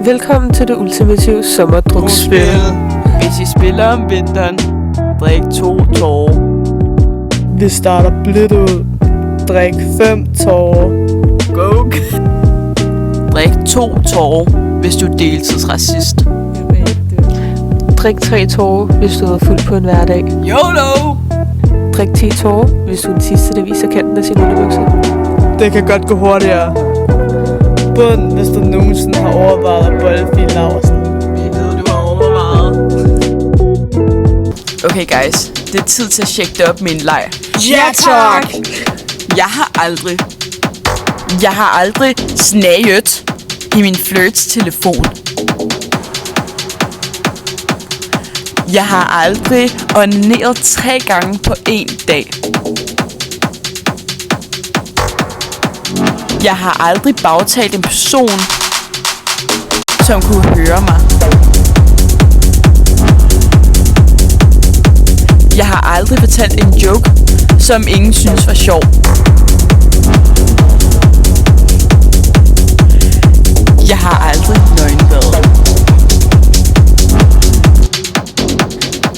Velkommen til det ultimative sommerdrukspil. Hvis I spiller om vinteren, drik 2 tårer. Vi starter blidt ud. Drik 5 tårer. Go! Drik 2 tårer, hvis du er deltidsracist. Drik 3 tårer, hvis du er fuld på en hverdag. YOLO! Drik 10 tårer, hvis du er den sidste, der viser kanten af sin underbukser. Det kan godt gå hurtigere. Bund, hvis du nogensinde har overvejet at bolde Fie Laursen. Vi ved, du har overvejet. Okay guys, det er tid til at tjekke det op med en leg. Ja tak! Jeg har aldrig snaget i min flirts telefon. Jeg har aldrig onaneret 3 gange på 1 dag. Jeg har aldrig bagtalt en person, som kunne høre mig. Jeg har aldrig fortalt en joke, som ingen synes var sjov. Jeg har aldrig nøgenbadet.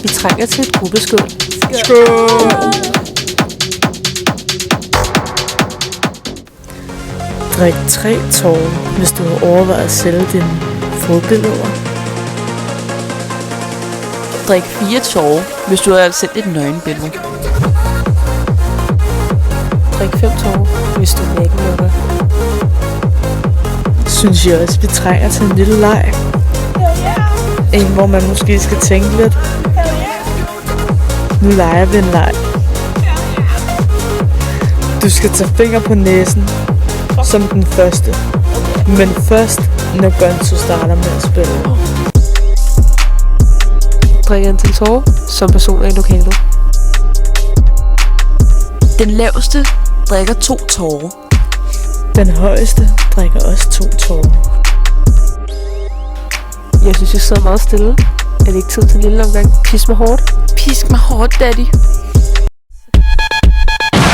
Vi trænger til et gruppeskål. Skål! Drik 3 tårer, hvis du har overvejet at sælge dine fodbilleder. Drik 4 tårer, hvis du har sendt et nøgenbillede. Drik 5 tårer, hvis du er nakenlukker. Synes jeg også, vi trænger til en lille leg. En, hvor man måske skal tænke lidt. Nu leger vi en leg. Du skal tage finger på næsen som den første. Men først, når Gonzo starter med at spille. Drik en til tårer, som personer i lokalet. Den laveste drikker 2 tårer. Den højeste drikker også 2 tårer. Jeg synes, jeg sidder meget stille. Er det ikke tid til en lille omgang? Pis mig hårdt. Pisk mig hårdt, daddy.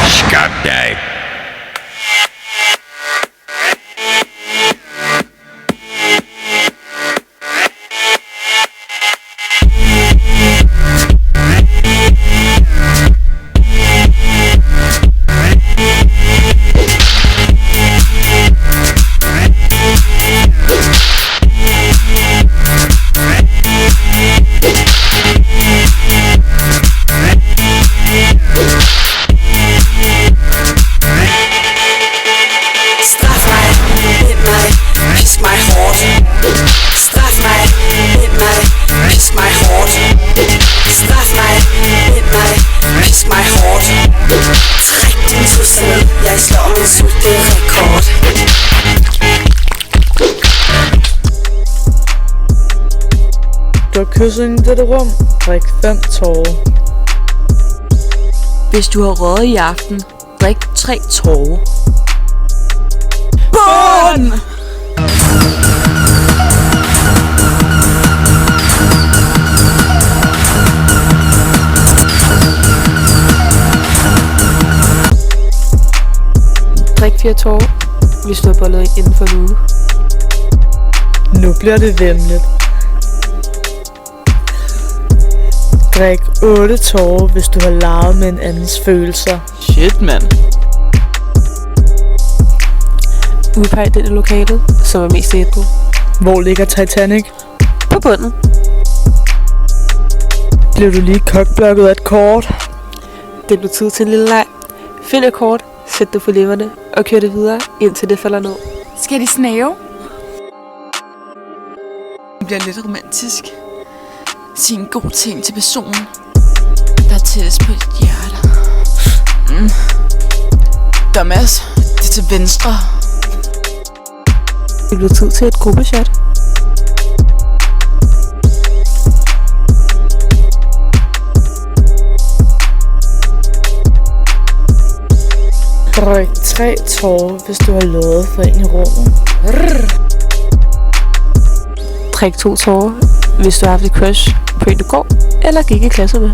Skam dig. Gør kyssingen i dette rum. Drik 5 tårer. Hvis du har røget i aften, drik 3 tårer. Bund! Drik 4 tårer, hvis du har bollet ind inden for en uge. Nu bliver det vemmeligt. Drik 8 tårer, hvis du har leget med en andens følelser. Shit, mand. Udpeg den i lokalet, som er mest ædru. Hvor ligger Titanic? På bunden. Bliver du lige kokblokket af et kort? Det bliver tid til en lille leg. Find et kort, sæt det for leverne og kør det videre, indtil det falder ned. Skal de snave? Det bliver lidt romantisk. Sig en god ting til personen, der er tættest på dit hjerte. Dumbass, det er til venstre. Det bliver tid til et gruppeshot. Drik 3 tårer, hvis du har lovet for en i rummet. Drik 2 tårer, hvis du har haft et crush på en du går eller gik i klasse med.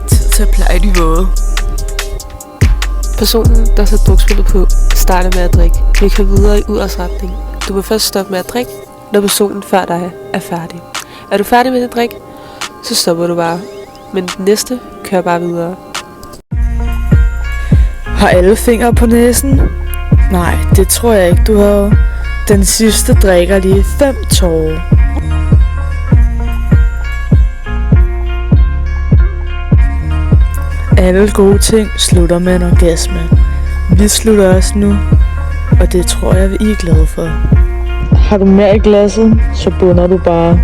Tid til at pleje de våde. Personen, der sætter drukspillet på, starter med at drikke. Vi kan videre i udårsretning. Du vil først stoppe med at drikke, når personen før dig er færdig. Er du færdig med at drikke, så stopper du bare. Men den næste kører bare videre. Har alle fingre på næsen? Nej, det tror jeg ikke, du har. Den sidste drikker lige 5 tårer. Alle gode ting slutter med en orgasme. Vi slutter også nu, og det tror jeg, I er glade for. Har du mere i glasset, så bunder du bare.